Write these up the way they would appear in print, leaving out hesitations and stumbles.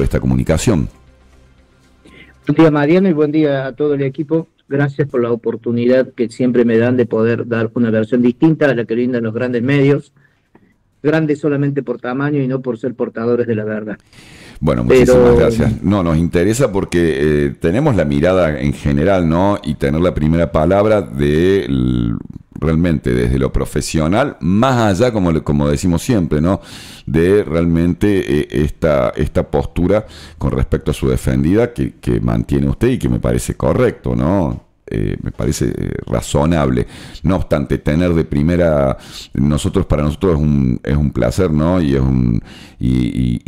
por esta comunicación. Buen día, Mariano, y buen día a todo el equipo. Gracias por la oportunidad que siempre me dan de poder dar una versión distinta a la que brindan los grandes medios, grandes solamente por tamaño y no por ser portadores de la verdad. Bueno, muchísimas gracias. No, nos interesa porque tenemos la mirada en general, ¿no? Y tener la primera palabra de realmente desde lo profesional, más allá, como decimos siempre, ¿no? De realmente esta postura con respecto a su defendida que mantiene usted y que me parece correcto, ¿no? Me parece razonable. No obstante, tener de primera, para nosotros es un placer, ¿no? Y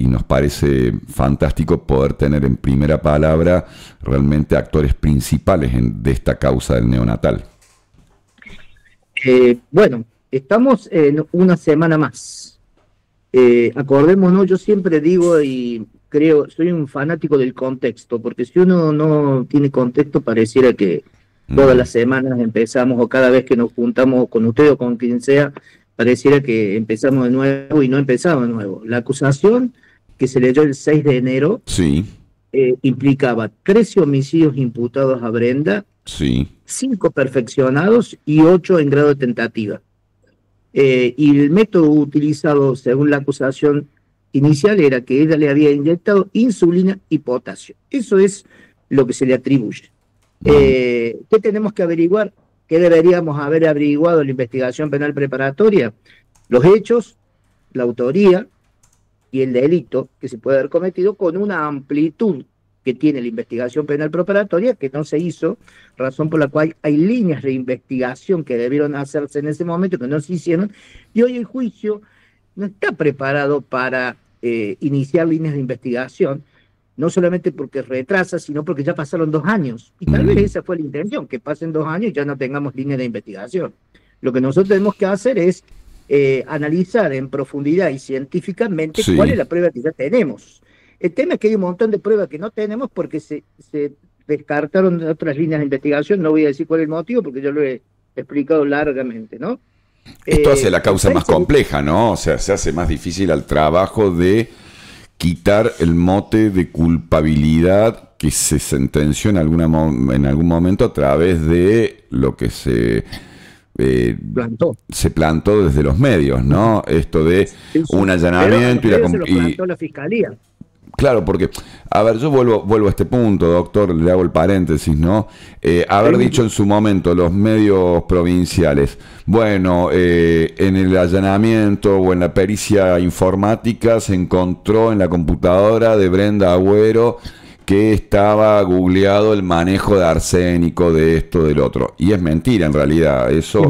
nos parece fantástico poder tener en primera palabra realmente actores principales de esta causa del neonatal. Bueno, estamos en una semana más. Acordémonos, yo siempre digo y creo, soy un fanático del contexto, porque si uno no tiene contexto pareciera que todas las semanas empezamos, o cada vez que nos juntamos con usted o con quien sea, pareciera que empezamos de nuevo y no empezamos de nuevo. La acusación que se leyó el 6 de enero sí. Implicaba 13 homicidios imputados a Brenda, sí. 5 perfeccionados y 8 en grado de tentativa. Y el método utilizado, según la acusación inicial, era que ella le había inyectado insulina y potasio. Eso es lo que se le atribuye. ¿Qué tenemos que averiguar? ¿Qué deberíamos haber averiguado en la investigación penal preparatoria? Los hechos, la autoría y el delito que se puede haber cometido con una amplitud que tiene la investigación penal preparatoria que no se hizo, razón por la cual hay líneas de investigación que debieron hacerse en ese momento que no se hicieron, y hoy el juicio no está preparado para iniciar líneas de investigación, no solamente porque retrasa, sino porque ya pasaron 2 años. Y tal vez esa fue la intención, que pasen 2 años y ya no tengamos líneas de investigación. Lo que nosotros tenemos que hacer es analizar en profundidad y científicamente cuál es la prueba que ya tenemos. El tema es que hay un montón de pruebas que no tenemos porque se descartaron otras líneas de investigación. No voy a decir cuál es el motivo porque yo lo he explicado largamente, ¿no? Esto hace la causa más compleja, ¿no? O sea, se hace más difícil al trabajo de quitar el mote de culpabilidad que se sentenció en algún momento a través de lo que se plantó desde los medios, ¿no? Esto de un allanamiento y la fiscalía. Claro, porque, a ver, yo vuelvo a este punto, doctor, le hago el paréntesis, ¿no? Haber dicho en su momento los medios provinciales, bueno, en el allanamiento o en la pericia informática se encontró en la computadora de Brenda Agüero que estaba googleado el manejo de arsénico, de esto, del otro. Y es mentira, en realidad, eso...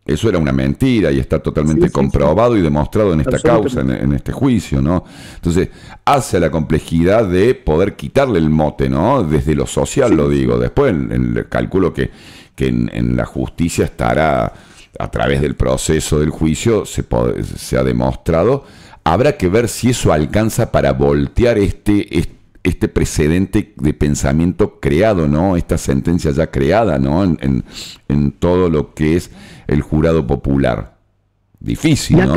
Eso era una mentira y está totalmente comprobado y demostrado en esta causa, en este juicio, ¿no? Entonces, hace la complejidad de poder quitarle el mote, ¿no? Desde lo social lo digo. Después, el cálculo que en la justicia estará, a través del proceso del juicio, se ha demostrado. Habrá que ver si eso alcanza para voltear este precedente de pensamiento creado, ¿no? Esta sentencia ya creada, ¿no? En todo lo que es el jurado popular. Difícil, ¿no?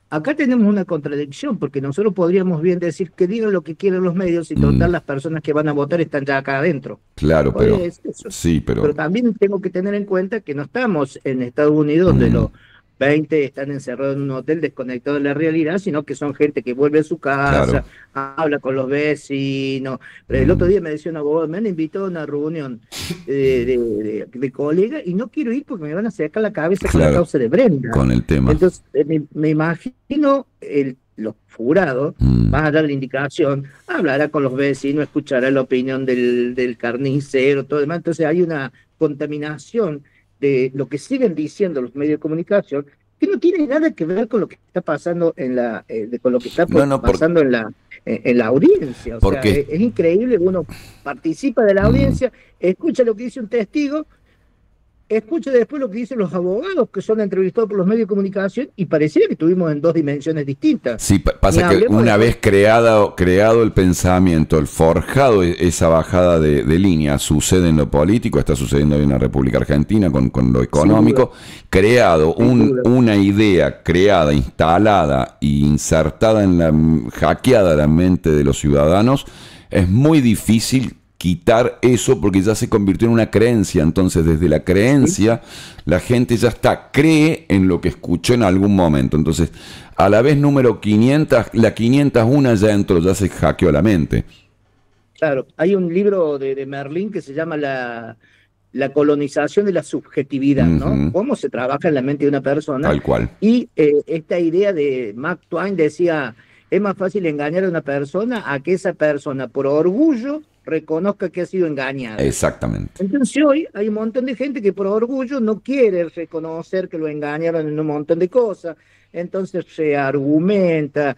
Acá tenemos una contradicción, porque nosotros podríamos bien decir que digan lo que quieren los medios y total las personas que van a votar están ya acá adentro. Claro, pero también tengo que tener en cuenta que no estamos en Estados Unidos donde los 20 están encerrados en un hotel desconectados de la realidad, sino que son gente que vuelve a su casa, habla con los vecinos. Pero el otro día me decía un abogado, me han invitado a una reunión de colegas y no quiero ir porque me van a sacar la cabeza con la causa de Brenda. Con el tema. Entonces, me imagino los jurados van a dar la indicación, hablará con los vecinos, escuchará la opinión del carnicero, todo demás. Entonces hay una contaminación de lo que siguen diciendo los medios de comunicación, que no tiene nada que ver con lo que está pasando con lo que está pasando en la audiencia. O sea, es increíble, uno participa de la audiencia, escucha lo que dice un testigo, escuche después lo que dicen los abogados que son entrevistados por los medios de comunicación y pareciera que estuvimos en dos dimensiones distintas. Sí, pasa que una vez creado el pensamiento, el forjado esa bajada de línea, sucede en lo político, está sucediendo en la República Argentina con lo económico, creado una idea creada, instalada e insertada hackeada la mente de los ciudadanos, es muy difícil quitar eso porque ya se convirtió en una creencia. Entonces desde la creencia la gente ya cree en lo que escuchó en algún momento. Entonces a la vez número 500, la 501 ya entró, ya se hackeó la mente. Claro, hay un libro de Merlín que se llama la colonización de la subjetividad, ¿no? Cómo se trabaja en la mente de una persona. Tal cual. Y esta idea de Mark Twain decía, es más fácil engañar a una persona a que esa persona por orgullo reconozca que ha sido engañada. Exactamente. Entonces hoy hay un montón de gente que por orgullo no quiere reconocer que lo engañaron en un montón de cosas, entonces se argumenta,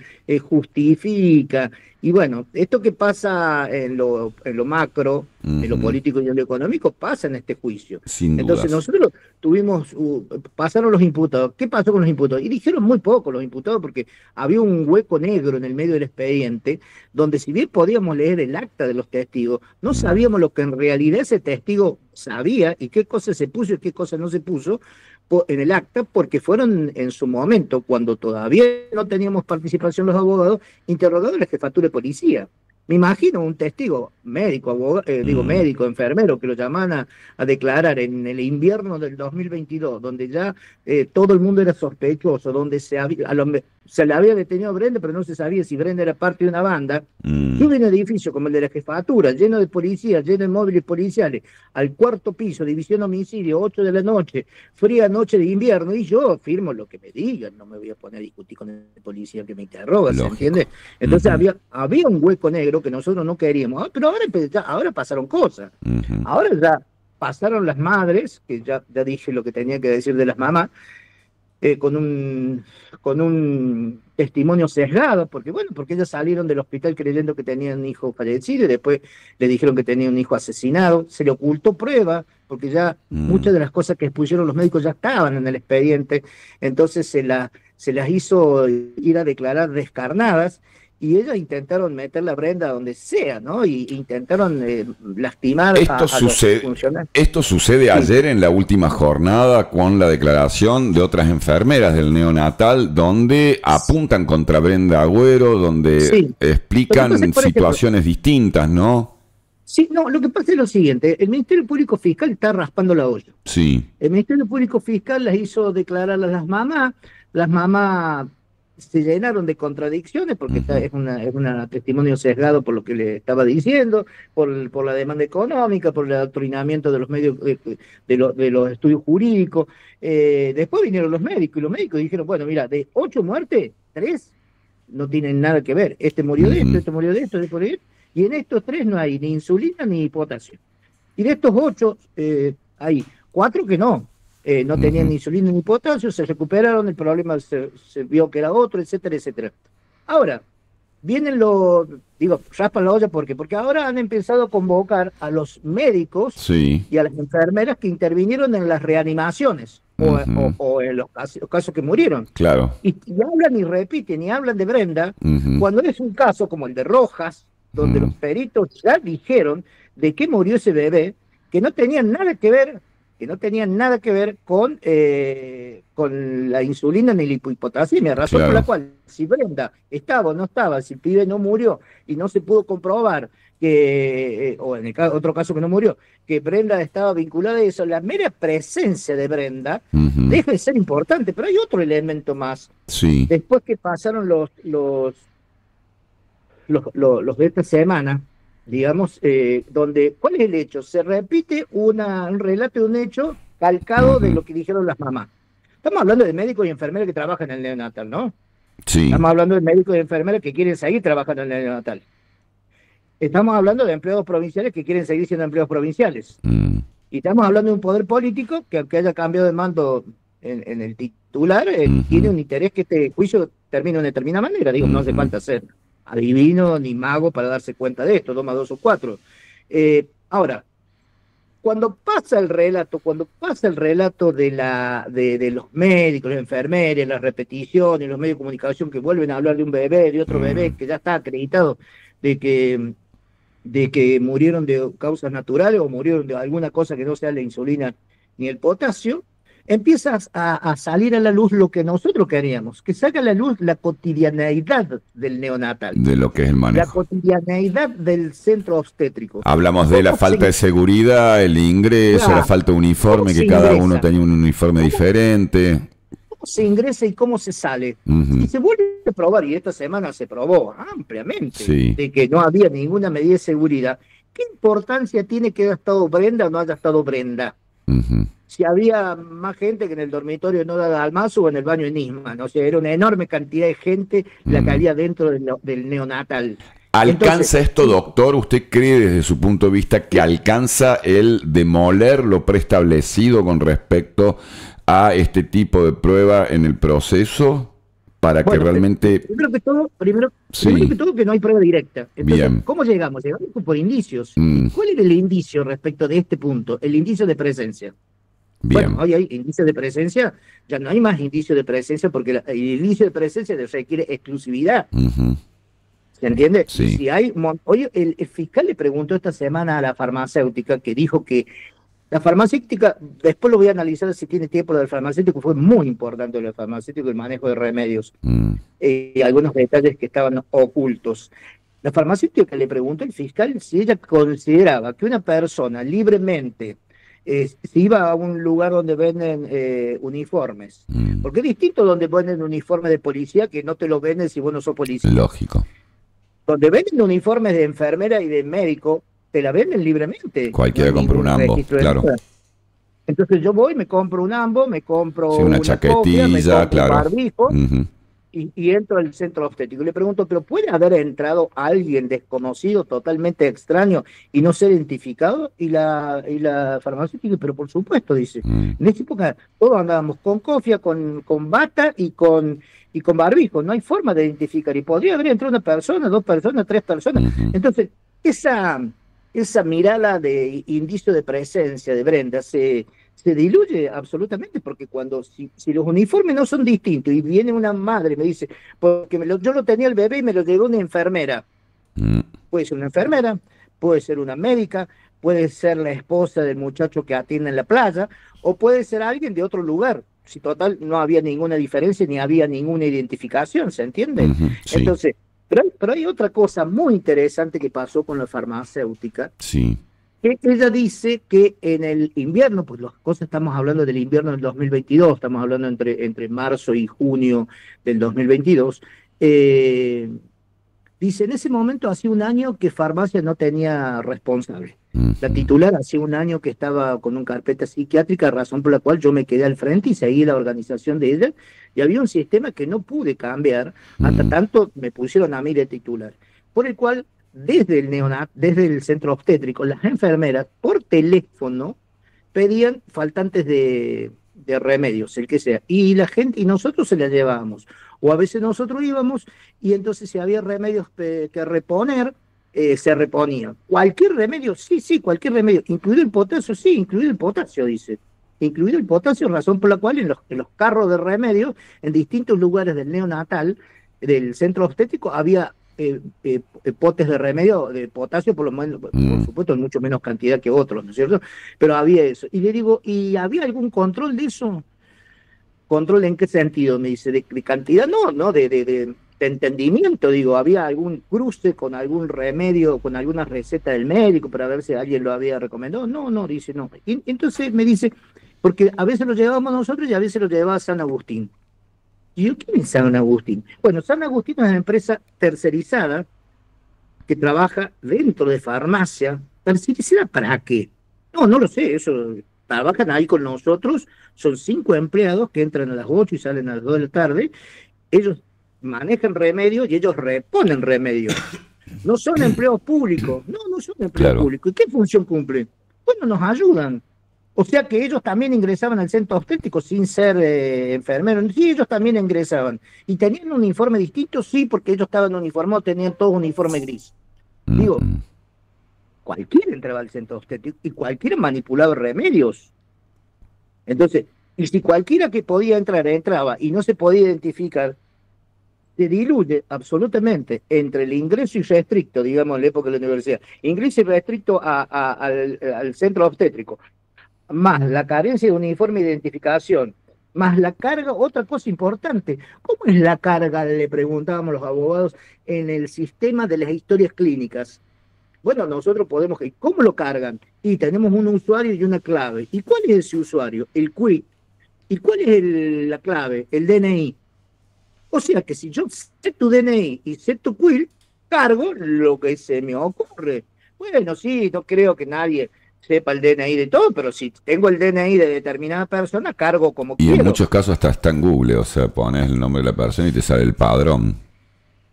justifica, y bueno, esto que pasa en lo macro, en lo político y en lo económico, pasa en este juicio. Sin entonces dudas. nosotros tuvimos, pasaron los imputados. ¿Qué pasó con los imputados? Y dijeron muy poco los imputados porque había un hueco negro en el medio del expediente, donde si bien podíamos leer el acta de los testigos, no sabíamos lo que en realidad ese testigo sabía y qué cosa se puso y qué cosa no se puso en el acta, porque fueron en su momento, cuando todavía no teníamos participación los abogados, interrogados de la jefatura de policía. Me imagino un testigo, médico, médico, enfermero, que lo llaman a declarar en el invierno del 2022, donde ya todo el mundo era sospechoso, donde se le había detenido a Brenda, pero no se sabía si Brenda era parte de una banda. Yo en un edificio como el de la jefatura, lleno de policías, lleno de móviles policiales, al cuarto piso, división homicidio, 8 de la noche, fría noche de invierno, y yo firmo lo que me digan, no me voy a poner a discutir con el policía que me interroga, ¿se entiende? Entonces había un hueco negro que nosotros no queríamos, pero ahora pasaron cosas. Ahora ya pasaron las madres, que ya dije lo que tenía que decir de las mamás, con un testimonio sesgado, porque ellas salieron del hospital creyendo que tenían un hijo fallecido y después le dijeron que tenían un hijo asesinado, se le ocultó prueba, porque ya muchas de las cosas que expusieron los médicos ya estaban en el expediente, entonces se las hizo ir a declarar descarnadas, y ellos intentaron meter la Brenda donde sea, ¿no? Y intentaron lastimar a los funcionarios. Esto sucede ayer en la última jornada con la declaración de otras enfermeras del neonatal, donde apuntan contra Brenda Agüero, donde explican situaciones distintas, ¿no? Sí, no, lo que pasa es lo siguiente, el Ministerio Público Fiscal está raspando la olla. Sí. El Ministerio Público Fiscal las hizo declarar a las mamás se llenaron de contradicciones porque es un testimonio sesgado por lo que le estaba diciendo, por la demanda económica, por el adoctrinamiento de los medios, de los estudios jurídicos. Después vinieron los médicos y los médicos dijeron, bueno, mira, de 8 muertes, 3 no tienen nada que ver. Este murió de esto, este murió de esto, este murió de esto, y en estos 3 no hay ni insulina ni potasio. Y de estos 8 hay 4 que no tenían ni insulina ni potasio, se recuperaron, el problema se vio que era otro, etcétera, etcétera. Ahora, vienen raspan la olla, ¿por qué? Porque ahora han empezado a convocar a los médicos y a las enfermeras que intervinieron en las reanimaciones o en los casos que murieron. Claro. Y hablan y repiten y hablan de Brenda, cuando es un caso como el de Rojas, donde los peritos ya dijeron de qué murió ese bebé, que no tenían nada que ver con la insulina ni la hipopotasemia, razón por la cual, si Brenda estaba o no estaba, si el pibe no murió y no se pudo comprobar que, o en el otro caso que no murió, que Brenda estaba vinculada a eso, la mera presencia de Brenda deja de ser importante, pero hay otro elemento más. Sí. Después que pasaron los de esta semana, digamos, donde, ¿cuál es el hecho? Se repite un relato de un hecho calcado de lo que dijeron las mamás. Estamos hablando de médicos y enfermeras que trabajan en el neonatal, ¿no? Sí. Estamos hablando de médicos y enfermeras que quieren seguir trabajando en el neonatal. Estamos hablando de empleados provinciales que quieren seguir siendo empleados provinciales. Y estamos hablando de un poder político que, aunque haya cambiado de mando en el titular, tiene un interés que este juicio termine de una determinada manera. Digo, no hace falta ser adivino ni mago para darse cuenta de esto, 2 más 2 son 4. Ahora, cuando pasa el relato de los médicos, las enfermeras, las repeticiones, los medios de comunicación que vuelven a hablar de un bebé, de otro bebé que ya está acreditado de que, de que murieron de causas naturales o murieron de alguna cosa que no sea la insulina ni el potasio, empiezas a salir a la luz lo que nosotros queríamos, que salga a la luz la cotidianeidad del neonatal, de lo que es el la manejo. cotidianeidad del centro obstétrico. Hablamos de la falta de seguridad, el ingreso, Claro, la falta de uniforme, ¿cómo que se cada ingresa? uno tenía un uniforme diferente. ¿Cómo se ingresa y cómo se sale? Ujú. Y se vuelve a probar, y esta semana se probó ampliamente, Sí. de que no había ninguna medida de seguridad. ¿Qué importancia tiene que haya estado Brenda o no haya estado Brenda? Ujú. Si había más gente que en el dormitorio de Noda Dalmazo o en el baño de Nisman, o sea, era una enorme cantidad de gente la que había dentro del neonatal. ¿Alcanza Entonces, esto, doctor? ¿Usted cree desde su punto de vista que alcanza el demoler lo preestablecido con respecto a este tipo de prueba en el proceso para que bueno, realmente... primero Sí, que todo que no hay prueba directa. Entonces, bien, ¿cómo llegamos? Llegamos por indicios. ¿Y mm, cuál era el indicio respecto de este punto? El indicio de presencia. Bueno, bien, hoy hay indicios de presencia, ya no hay más indicios de presencia porque el indicio de presencia requiere exclusividad. ujú, ¿Se entiende? Y sí, si hay, oye, el fiscal le preguntó esta semana a la farmacéutica que dijo que la farmacéutica, después lo voy a analizar si tiene tiempo del farmacéutico, fue muy importante lo del farmacéutico, el manejo de remedios y algunos detalles que estaban ocultos. La farmacéutica le preguntó al fiscal si ella consideraba que una persona libremente si iba a un lugar donde venden uniformes, porque es distinto donde venden uniformes de policía que no te lo venden si vos no sos policía. lógico. Donde venden uniformes de enfermera y de médico, te la venden libremente. Cualquiera No hay compra un ningún ambo, registro de claro. nada. Entonces yo voy, me compro un ambo, me compro Sí, una una copia, me chaquetilla, compro un claro. barbijo Ujú, y entro al centro obstétrico. Y le pregunto, ¿pero puede haber entrado alguien desconocido, totalmente extraño y no ser identificado? Y la farmacéutica, pero por supuesto, dice. mm, En esa época todos andábamos con cofia, con bata y con barbijo. No hay forma de identificar. Y podría haber entrado una persona, dos personas, tres personas. ujú, Entonces, esa mirada de indicio de presencia de Brenda se diluye absolutamente porque si los uniformes no son distintos y viene una madre y me dice, porque yo lo tenía el bebé y me lo llevó una enfermera, mm, puede ser una enfermera, puede ser una médica, puede ser la esposa del muchacho que atiende en la playa, o puede ser alguien de otro lugar. Si total no había ninguna diferencia ni había ninguna identificación, ¿se entiende? ujú, sí, Entonces, pero hay otra cosa muy interesante que pasó con la farmacéutica, sí, que ella dice que en el invierno, pues las cosas estamos hablando del invierno del 2022, estamos hablando entre marzo y junio del 2022, dice, en ese momento hacía un año que farmacia no tenía responsable. La ujú, titular hacía un año que estaba con una carpeta psiquiátrica, razón por la cual yo me quedé al frente y seguí la organización de ella, y había un sistema que no pude cambiar, hasta mm, tanto me pusieron a mí de titular, por el cual desde el centro obstétrico, las enfermeras por teléfono pedían faltantes de remedios, el que sea, y la gente, y nosotros se las llevábamos, o a veces nosotros íbamos, y entonces si había remedios que reponer, se reponía. Cualquier remedio, sí, sí, cualquier remedio, incluido el potasio, sí, incluido el potasio, dice. Incluido el potasio, razón por la cual en los carros de remedio, en distintos lugares del neonatal, del centro obstétrico, había potes de remedio de potasio, por lo menos, por mm. supuesto, en mucho menos cantidad que otros, ¿no es cierto? Pero había eso. Y le digo, ¿y había algún control de eso? ¿Control en qué sentido? Me dice, de cantidad, no, no, de entendimiento, digo, ¿había algún cruce con algún remedio, con alguna receta del médico para ver si alguien lo había recomendado? No, no, dice, no. Y entonces me dice, porque a veces lo llevábamos nosotros y a veces lo llevaba San Agustín. Y yo, ¿quién es San Agustín? Bueno, San Agustín es una empresa tercerizada que trabaja dentro de farmacia. ¿Tercerizada para qué? No, no lo sé, eso. Trabajan ahí con nosotros, son 5 empleados que entran a las 8 y salen a las 2 de la tarde. Ellos manejan remedios y ellos reponen remedios. No son empleados públicos, no son empleados Claro. públicos. ¿Y qué función cumplen? Bueno, nos ayudan. O sea que ellos también ingresaban al centro obstétrico sin ser enfermeros. Sí, ellos también ingresaban. ¿Y tenían un uniforme distinto? Sí, porque ellos estaban uniformados, tenían todo un uniforme gris. Digo, Ujú. cualquiera entraba al centro obstétrico y cualquiera manipulaba remedios. Entonces, y si cualquiera que podía entrar entraba y no se podía identificar, se diluye absolutamente entre el ingreso irrestricto, digamos, en la época de la universidad, ingreso irrestricto al centro obstétrico, más la carencia de uniforme de identificación, más la carga, otra cosa importante, ¿cómo es la carga? Le preguntábamos los abogados en el sistema de las historias clínicas. Bueno, nosotros podemos, ¿cómo lo cargan? Y tenemos un usuario y una clave. ¿Y cuál es ese usuario? El QUIC. ¿Y cuál es la clave? El DNI. O sea que si yo sé tu DNI y sé tu QUIC, cargo lo que se me ocurre. Bueno, sí, no creo que nadie sepa el DNI de todo, pero si tengo el DNI de determinada persona, cargo como Y quiero. en muchos casos hasta está en Google, o sea, pones el nombre de la persona y te sale el padrón.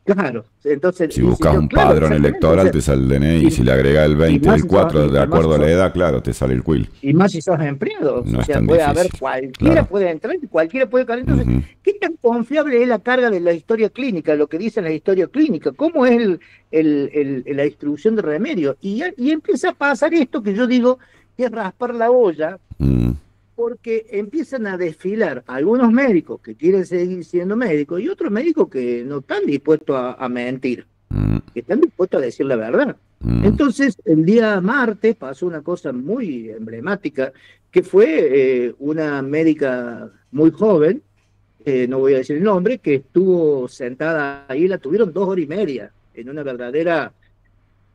Claro, entonces... Si buscas un claro, padrón electoral, te sale el DNI, y si le agregas el 20 el 4, de acuerdo a la edad, claro, te sale el QUIL. Y más si sos empleado, No o es sea, tan puede difícil, haber, cualquiera claro. puede entrar y cualquiera puede caer. Entonces, ¿qué tan confiable es la carga de la historia clínica, lo que dice la historia clínica? ¿Cómo es la distribución de remedios? Y empieza a pasar esto que yo digo, que es raspar la olla, porque empiezan a desfilar algunos médicos que quieren seguir siendo médicos y otros médicos que no están dispuestos a mentir, que están dispuestos a decir la verdad. Entonces, el día martes pasó una cosa muy emblemática, que fue una médica muy joven, no voy a decir el nombre, que estuvo sentada ahí, la tuvieron 2 horas y media, en una verdadera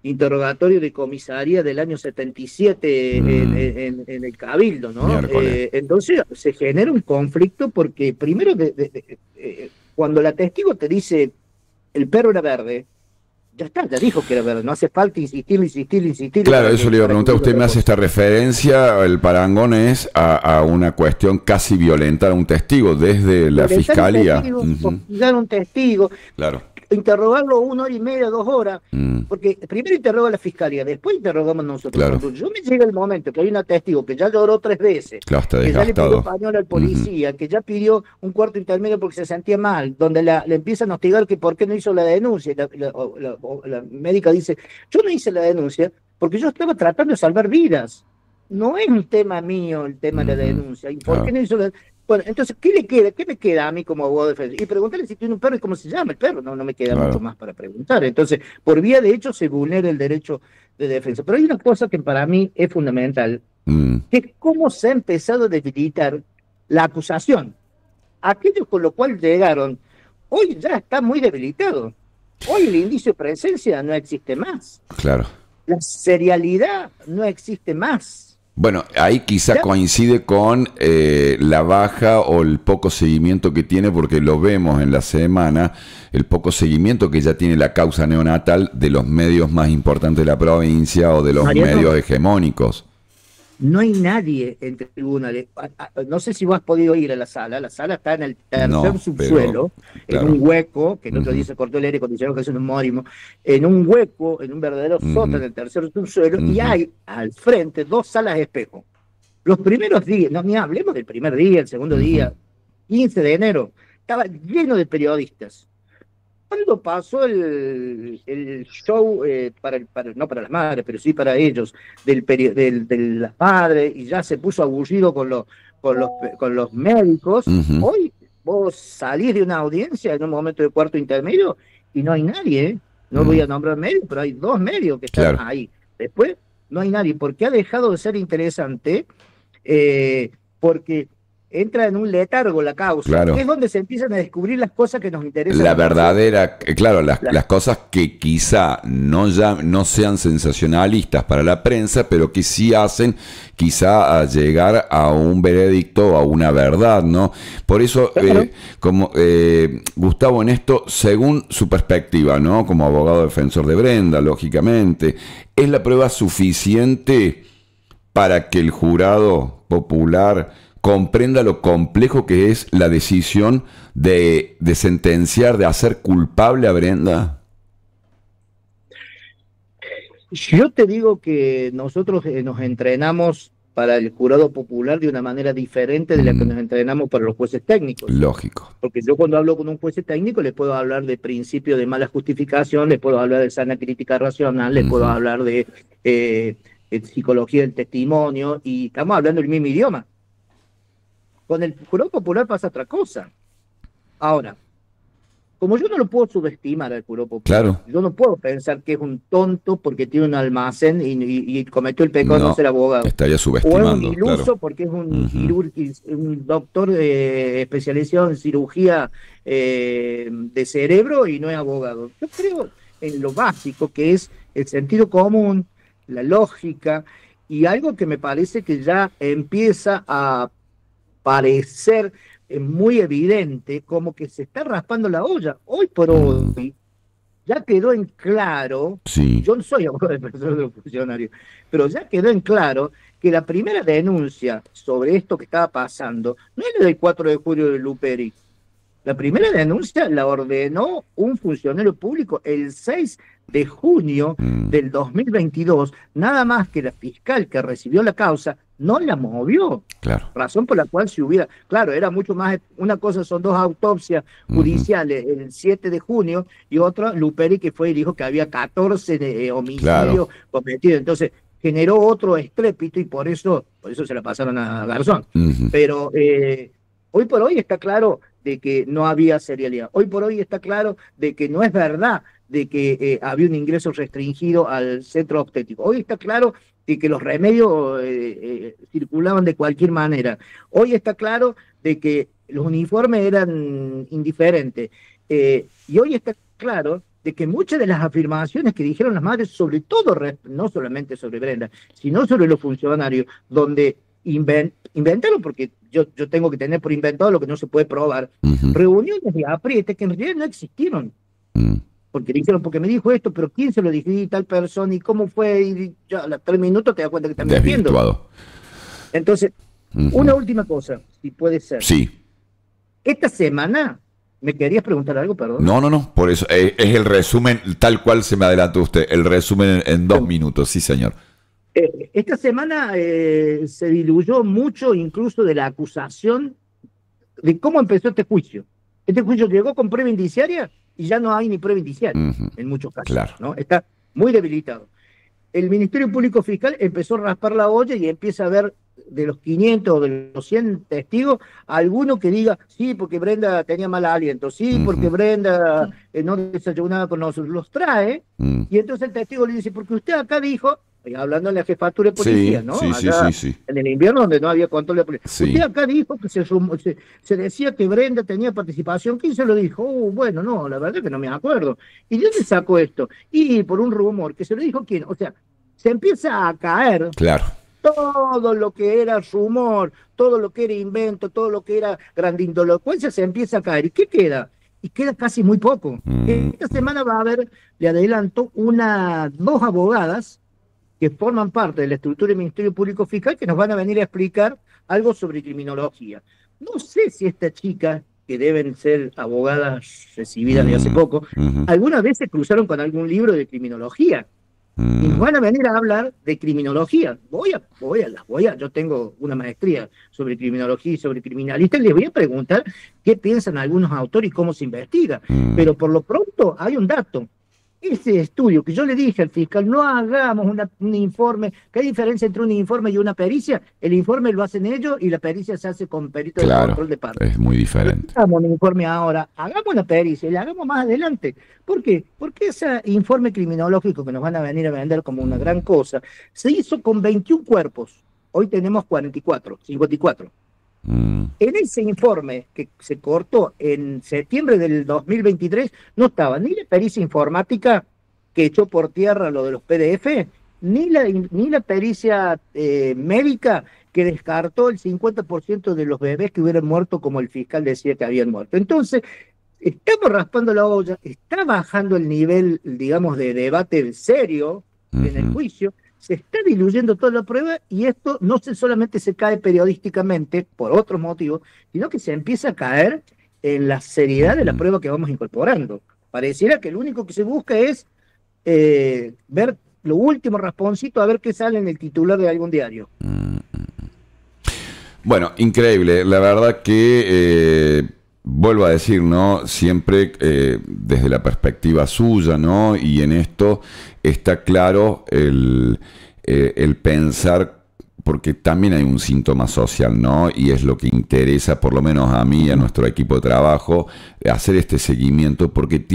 interrogatorio de comisaría del año 77 en el Cabildo, ¿no? Entonces se genera un conflicto porque primero cuando la testigo te dice el perro era verde, ya está, ya dijo que era verde, no hace falta insistir. Claro, eso le iba a preguntar, usted me hace esta referencia, el parangón es a una cuestión casi violentar a un testigo desde la fiscalía. Dar un testigo. Claro. Interrogarlo 1 hora y media, 2 horas, porque primero interroga la fiscalía, después interrogamos nosotros. Claro. Cuando yo me llega el momento que hay una testigo que ya lloró 3 veces, claro, está que ya le pidió desgastado. pañuelo al policía, que ya pidió un cuarto intermedio porque se sentía mal, donde le empiezan a hostigar que por qué no hizo la denuncia, la médica dice, yo no hice la denuncia porque yo estaba tratando de salvar vidas. No es un tema mío el tema de la denuncia. ¿Y por qué no hizo la Bueno, entonces, ¿qué me queda a mí como abogado defensor? Y preguntarle si tiene un perro y cómo se llama el perro. No me queda mucho más para preguntar. Entonces, por vía de hecho, se vulnera el derecho de defensa. Pero hay una cosa que para mí es fundamental, que es cómo se ha empezado a debilitar la acusación. Aquello con lo cual llegaron, hoy ya está muy debilitado. Hoy el indicio de presencia no existe más. Claro. La serialidad no existe más. Bueno, ahí quizá coincide con la baja o el poco seguimiento que tiene, porque lo vemos en la semana, el poco seguimiento que ya tiene la causa neonatal de los medios más importantes de la provincia o de los medios hegemónicos. No hay nadie en tribunales. No sé si vos has podido ir a la sala está en el tercer subsuelo, claro, en un hueco, que el otro día se cortó el aire acondicionado, que es un homónimo, en un hueco, en un verdadero sótano en el tercer subsuelo, y hay al frente 2 salas de espejo. Los primeros días, no ni hablemos del primer día, el segundo día, 15 de enero, estaba lleno de periodistas. Cuando pasó el show, no para las madres, pero sí para ellos, de las madres, y ya se puso aburrido con los médicos, hoy vos salís de una audiencia en un momento de cuarto intermedio y no hay nadie, no voy a nombrar medios, pero hay 2 medios que están ahí. Después no hay nadie, porque ha dejado de ser interesante, porque entra en un letargo la causa, claro, es donde se empiezan a descubrir las cosas que nos interesan. La verdadera, claro, las cosas que quizá no sean sensacionalistas para la prensa, pero que sí hacen quizá a llegar a un veredicto, a una verdad, ¿no? Por eso, Gustavo, en esto, según su perspectiva, ¿no? Como abogado defensor de Brenda, lógicamente, ¿es la prueba suficiente para que el jurado popular comprenda lo complejo que es la decisión de sentenciar, de hacer culpable a Brenda? Yo te digo que nosotros nos entrenamos para el jurado popular de una manera diferente de la que nos entrenamos para los jueces técnicos. Lógico. Porque yo cuando hablo con un juez técnico les puedo hablar de principio de mala justificación, les puedo hablar de sana crítica racional, les puedo hablar de psicología del testimonio, y estamos hablando el mismo idioma. Con el jurado popular pasa otra cosa. Ahora, como yo no lo puedo subestimar al jurado popular, Claro. yo no puedo pensar que es un tonto porque tiene un almacén y cometió el pecado de no ser abogado. Estaría O es subestimando. un iluso Claro. porque es un doctor especializado en cirugía de cerebro y no es abogado. Yo creo en lo básico que es el sentido común, la lógica, y algo que me parece que ya empieza a parecer muy evidente, como que se está raspando la olla. Hoy por hoy ya quedó en claro, Sí. yo no soy abogado defensor de los funcionarios, pero ya quedó en claro que la primera denuncia sobre esto que estaba pasando no es la del 4 de julio de Luperi. La primera denuncia la ordenó un funcionario público el 6 de junio del 2022, nada más que la fiscal que recibió la causa no la movió. Claro. Razón por la cual se hubiera, claro, era mucho más, una cosa son 2 autopsias judiciales el 7 de junio y otra, Luperi, que fue y dijo que había 14 homicidios cometidos. Entonces, generó otro estrépito y por eso se la pasaron a Garzón. Pero hoy por hoy está claro de que no había serialidad. Hoy por hoy está claro de que no es verdad de que había un ingreso restringido al centro obstétrico. Hoy está claro de que los remedios circulaban de cualquier manera. Hoy está claro de que los uniformes eran indiferentes. Y hoy está claro de que muchas de las afirmaciones que dijeron las madres, sobre todo, no solamente sobre Brenda, sino sobre los funcionarios, donde inventaron, porque yo tengo que tener por inventado lo que no se puede probar, reuniones de apriete que en realidad no existieron. Porque dijeron, porque me dijo esto, pero ¿quién se lo dijo? Y tal persona, ¿y cómo fue? Y ya a los 3 minutos te das cuenta que están mintiendo. Entonces, una última cosa, si puede ser. Sí. Esta semana, ¿me querías preguntar algo, perdón? No, por eso, es el resumen, tal cual se me adelantó usted, el resumen en 2 minutos, sí señor. Esta semana se diluyó mucho incluso de la acusación de cómo empezó este juicio. Este juicio llegó con prueba indiciaria y ya no hay ni prueba indiciaria en muchos casos. Claro. ¿No? Está muy debilitado. El Ministerio Público Fiscal empezó a raspar la olla y empieza a ver de los 500 o de los 100 testigos, alguno que diga, sí, porque Brenda tenía mal aliento, sí, porque Brenda no desayunaba con nosotros, los trae, y entonces el testigo le dice, porque usted acá dijo, hablando en la jefatura de policía, ¿no? Sí. En el invierno donde no había control de policía. Sí. Usted acá dijo que se decía que Brenda tenía participación. ¿Quién se lo dijo? Bueno, no, la verdad que no me acuerdo. ¿Y de dónde sacó esto? Y por un rumor, que se lo dijo quién. O sea, se empieza a caer todo lo que era rumor, todo lo que era invento, todo lo que era grandilocuencia, se empieza a caer. ¿Y qué queda? Y queda casi muy poco. Esta semana va a haber, le adelanto, 2 abogadas que forman parte de la estructura del Ministerio Público Fiscal que nos van a venir a explicar algo sobre criminología. No sé si esta chica, que deben ser abogadas recibidas de hace poco, alguna vez se cruzaron con algún libro de criminología. Y nos van a venir a hablar de criminología. Yo tengo una maestría sobre criminología y sobre criminalistas, les voy a preguntar qué piensan algunos autores y cómo se investiga. Pero por lo pronto hay un dato. Ese estudio que yo le dije al fiscal, no hagamos un informe, ¿qué hay diferencia entre un informe y una pericia? El informe lo hacen ellos y la pericia se hace con peritos de control de parte. Es muy diferente. No hagamos un informe ahora, hagamos una pericia y la hagamos más adelante. ¿Por qué? Porque ese informe criminológico que nos van a venir a vender como una gran cosa, se hizo con 21 cuerpos. Hoy tenemos 54. En ese informe que se cortó en septiembre del 2023 no estaba ni la pericia informática que echó por tierra lo de los PDF, ni la pericia médica que descartó el 50% de los bebés que hubieran muerto como el fiscal decía que habían muerto. Entonces, estamos raspando la olla, está bajando el nivel, digamos, de debate serio en el juicio, se está diluyendo toda la prueba y esto no solamente se cae periodísticamente por otros motivos, sino que se empieza a caer en la seriedad de la prueba que vamos incorporando. Pareciera que lo único que se busca es ver lo último rasponcito, a ver qué sale en el titular de algún diario. Bueno, increíble. La verdad que vuelvo a decir, ¿no? Siempre desde la perspectiva suya, ¿no? Y en esto está claro el pensar, porque también hay un síntoma social, ¿no? Y es lo que interesa, por lo menos a mí y a nuestro equipo de trabajo, hacer este seguimiento, porque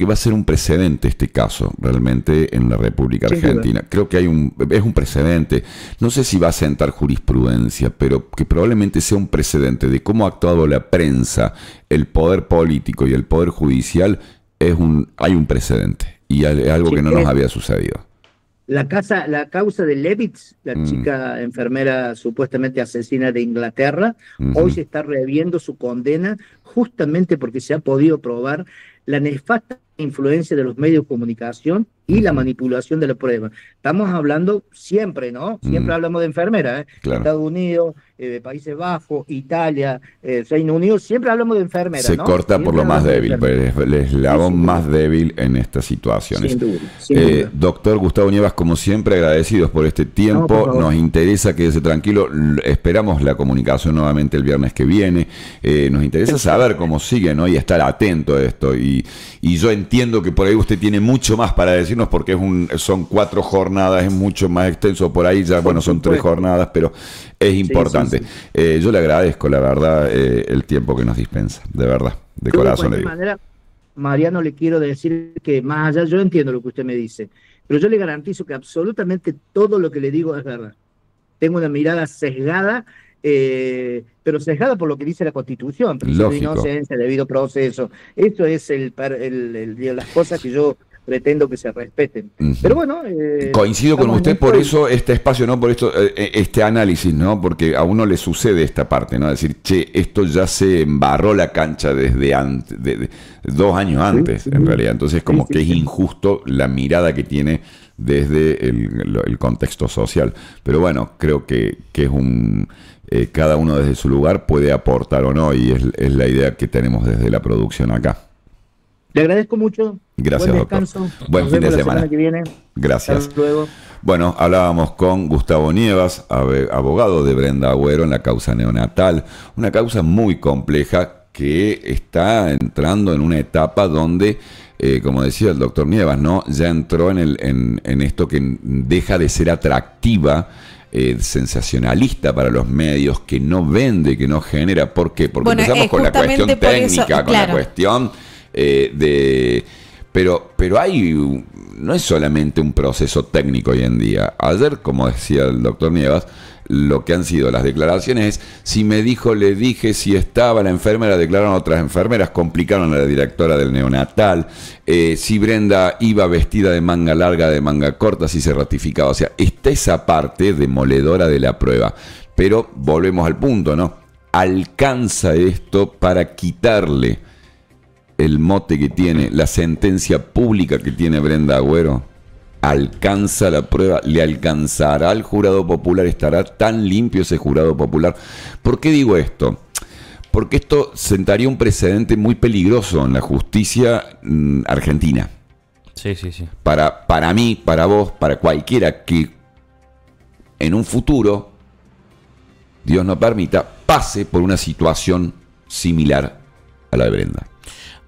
va a ser un precedente este caso, realmente, en la República Argentina. Creo que es un precedente. No sé si va a sentar jurisprudencia, pero que probablemente sea un precedente de cómo ha actuado la prensa, el poder político y el poder judicial. Hay un precedente, y algo que no nos había sucedido. La causa de Levitz, la chica enfermera supuestamente asesina de Inglaterra, hoy se está reviendo su condena justamente porque se ha podido probar la nefasta influencia de los medios de comunicación y la manipulación de la prueba. Estamos hablando siempre, ¿no? Siempre hablamos de enfermeras, ¿eh? Claro. Estados Unidos, Países Bajos, Italia, Reino Unido, siempre hablamos de enfermeras, Se ¿no? corta Siempre por lo más débil, el eslabón más duda. débil en estas situaciones. Sin duda. Doctor Gustavo Nievas, como siempre, agradecidos por este tiempo. No, por nos interesa, quédese tranquilo, esperamos la comunicación nuevamente el viernes que viene. Nos interesa saber cómo sigue, ¿no? Y estar atento a esto. Y yo entiendo que por ahí usted tiene mucho más para decirnos, porque son 4 jornadas, es mucho más extenso por ahí, ya bueno, son 3 jornadas, pero es importante. Yo le agradezco, la verdad, el tiempo que nos dispensa, de verdad, de corazón le digo. De cualquier manera, Mariano, le quiero decir que más allá, yo entiendo lo que usted me dice, pero yo le garantizo que absolutamente todo lo que le digo es verdad. Tengo una mirada sesgada, pero sesgada por lo que dice la Constitución, principio de inocencia, debido proceso. Eso es las cosas que yo pretendo que se respeten. Pero bueno, coincido con usted, por eso este espacio, ¿no? Por esto este análisis, ¿no? Porque a uno le sucede esta parte, ¿no? Decir, che, esto ya se embarró la cancha desde antes, 2 años antes, en realidad. Entonces, como que es injusto la mirada que tiene desde el contexto social. Pero bueno, creo que es cada uno desde su lugar puede aportar o no, y es la idea que tenemos desde la producción acá. Le agradezco mucho. Gracias, doctor. Buen fin de semana. Que viene. Gracias. Hasta luego. Bueno, hablábamos con Gustavo Nievas, abogado de Brenda Agüero en la causa neonatal. Una causa muy compleja que está entrando en una etapa donde, como decía el doctor Nievas, ¿no? Ya entró en esto que deja de ser atractiva, sensacionalista para los medios, que no vende, que no genera. ¿Por qué? Porque empezamos con la cuestión técnica, con la cuestión pero no es solamente un proceso técnico hoy en día. Ayer, como decía el doctor Nievas, lo que han sido las declaraciones es: si me dijo, le dije, si estaba la enfermera, declararon otras enfermeras, complicaron a la directora del neonatal, si Brenda iba vestida de manga larga, de manga corta, si se ratificaba. O sea, está esa parte demoledora de la prueba. Pero volvemos al punto, ¿no? ¿Alcanza esto para quitarle el mote que tiene, la sentencia pública que tiene Brenda Agüero? ¿Alcanza la prueba? ¿Le alcanzará al jurado popular? ¿Estará tan limpio ese jurado popular? ¿Por qué digo esto? Porque esto sentaría un precedente muy peligroso en la justicia argentina. Sí. Para mí, para vos, para cualquiera que en un futuro, Dios no permita, pase por una situación similar a la de Brenda.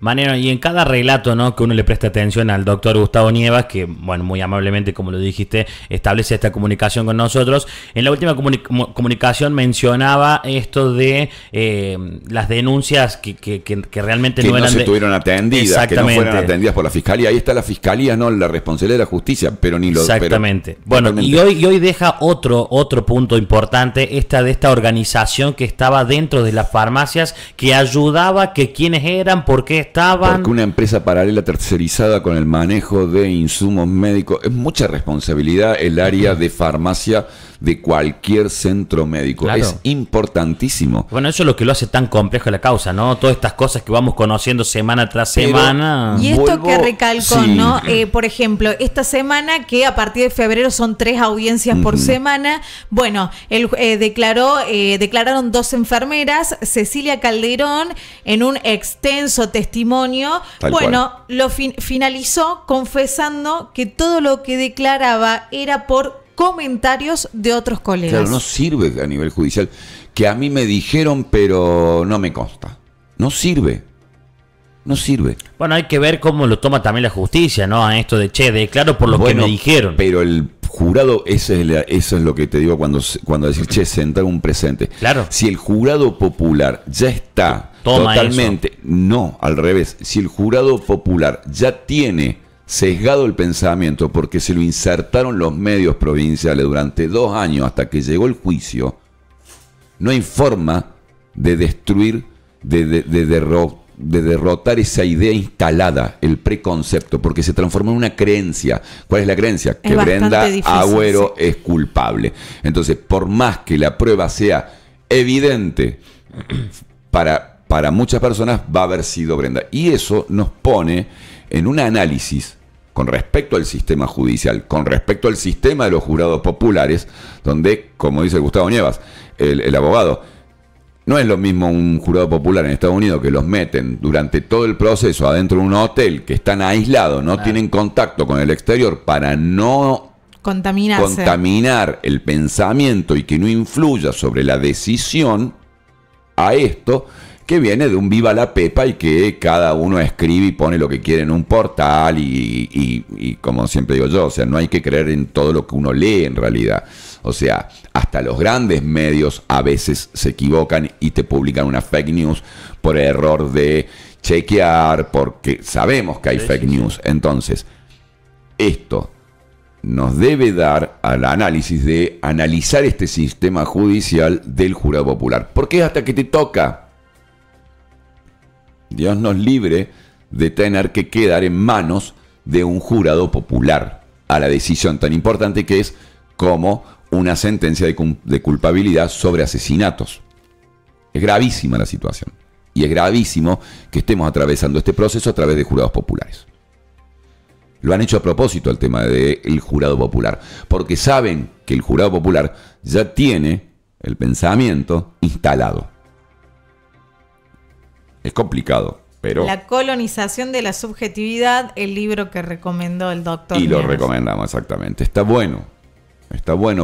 Mariano, y en cada relato, ¿no?, que uno le presta atención al doctor Gustavo Nievas, que, bueno, muy amablemente, como lo dijiste, establece esta comunicación con nosotros, en la última comunicación mencionaba esto de las denuncias que realmente no eran... Que no se tuvieron atendidas, que no fueron atendidas por la Fiscalía. Ahí está la Fiscalía, no la responsabilidad de la justicia, pero ni lo... Exactamente. Bueno, y hoy deja otro punto importante, de esta organización que estaba dentro de las farmacias, que ayudaba, que quiénes eran, por qué estaban. Porque una empresa paralela tercerizada con el manejo de insumos médicos, es mucha responsabilidad el área de farmacia de cualquier centro médico. Claro. Es importantísimo. Bueno, eso es lo que lo hace tan compleja la causa, ¿no? Todas estas cosas que vamos conociendo semana tras semana. Y esto que recalcó, sí, ¿no? Por ejemplo, esta semana, que a partir de febrero son 3 audiencias por semana. Bueno, declararon 2 enfermeras, Cecilia Calderón, en un extenso testimonio. Lo finalizó confesando que todo lo que declaraba era por comentarios de otros colegas. Claro, no sirve a nivel judicial. que a mí me dijeron, pero no me consta. No sirve. No sirve. Bueno, hay que ver cómo lo toma también la justicia, ¿no? A esto de, declaro por lo que me dijeron. Pero el jurado, eso es lo que te digo cuando decís, sentar un presente. Claro. Si el jurado popular ya está totalmente... Eso. No, al revés. Si el jurado popular ya tiene sesgado el pensamiento porque se lo insertaron los medios provinciales durante 2 años hasta que llegó el juicio, no hay forma de destruir, de derrotar esa idea instalada, el preconcepto, porque se transformó en una creencia. ¿Cuál es la creencia? Que Brenda Agüero es culpable. Entonces, por más que la prueba sea evidente para muchas personas, va a haber sido Brenda. Y eso nos pone en un análisis con respecto al sistema judicial, con respecto al sistema de los jurados populares, donde, como dice Gustavo Nievas, el abogado, no es lo mismo un jurado popular en Estados Unidos que los meten durante todo el proceso adentro de un hotel, que están aislados, no tienen contacto con el exterior para no contaminar el pensamiento y que no influya sobre la decisión, a esto que viene de un viva la pepa y que cada uno escribe y pone lo que quiere en un portal y como siempre digo yo, o sea, no hay que creer en todo lo que uno lee en realidad. O sea, hasta los grandes medios a veces se equivocan y te publican una fake news por error de chequear, porque sabemos que hay fake news. Entonces, esto nos debe dar al análisis de analizar este sistema judicial del jurado popular. Porque hasta que te toca, Dios nos libre de tener que quedar en manos de un jurado popular a la decisión tan importante que es como una sentencia de culpabilidad sobre asesinatos. Es gravísima la situación. Y es gravísimo que estemos atravesando este proceso a través de jurados populares. Lo han hecho a propósito el tema del jurado popular, porque saben que el jurado popular ya tiene el pensamiento instalado. Es complicado, pero... La colonización de la subjetividad, el libro que recomendó el doctor. Y lo recomendamos, exactamente. Está bueno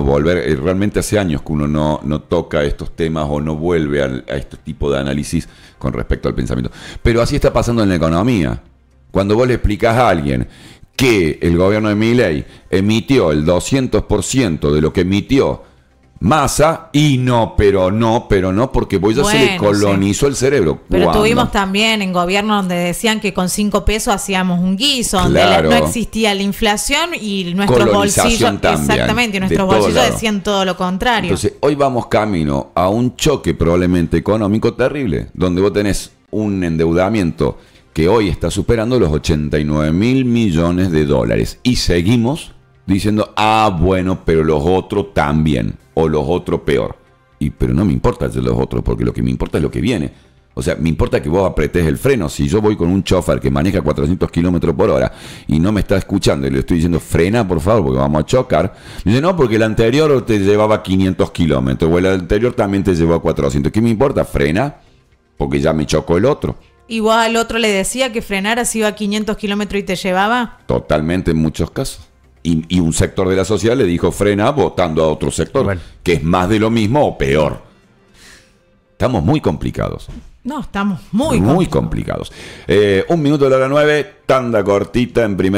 volver. Realmente hace años que uno no toca estos temas o no vuelve a este tipo de análisis con respecto al pensamiento. Pero así está pasando en la economía. Cuando vos le explicás a alguien que el gobierno de Milei emitió el 200% de lo que emitió Massa, y pero no, porque pues ya se le colonizó el cerebro. Pero ¿Cuándo? tuvimos también en gobierno donde decían que con 5 pesos hacíamos un guiso, donde no existía la inflación y nuestros bolsillos, también, exactamente, y nuestros bolsillos decían todo lo contrario. Entonces, hoy vamos camino a un choque probablemente económico terrible, donde vos tenés un endeudamiento que hoy está superando los 89.000 millones de dólares. Y seguimos diciendo, bueno, pero los otros también, o los otros peor. Pero no me importa de los otros, porque lo que me importa es lo que viene. O sea, me importa que vos apretes el freno. Si yo voy con un chofer que maneja 400 kilómetros por hora y no me está escuchando y le estoy diciendo, frena, por favor, porque vamos a chocar. Me dice, no, porque el anterior te llevaba 500 kilómetros, o el anterior también te llevó a 400. ¿Qué me importa? Frena, porque ya me chocó el otro. ¿Y vos al otro le decía que frenara si iba a 500 kilómetros y te llevaba? Totalmente, en muchos casos. Y un sector de la sociedad le dijo frena votando a otro sector, que es más de lo mismo o peor. Estamos muy complicados. No, estamos muy complicados. 1 minuto de la hora 9, tanda cortita en primer.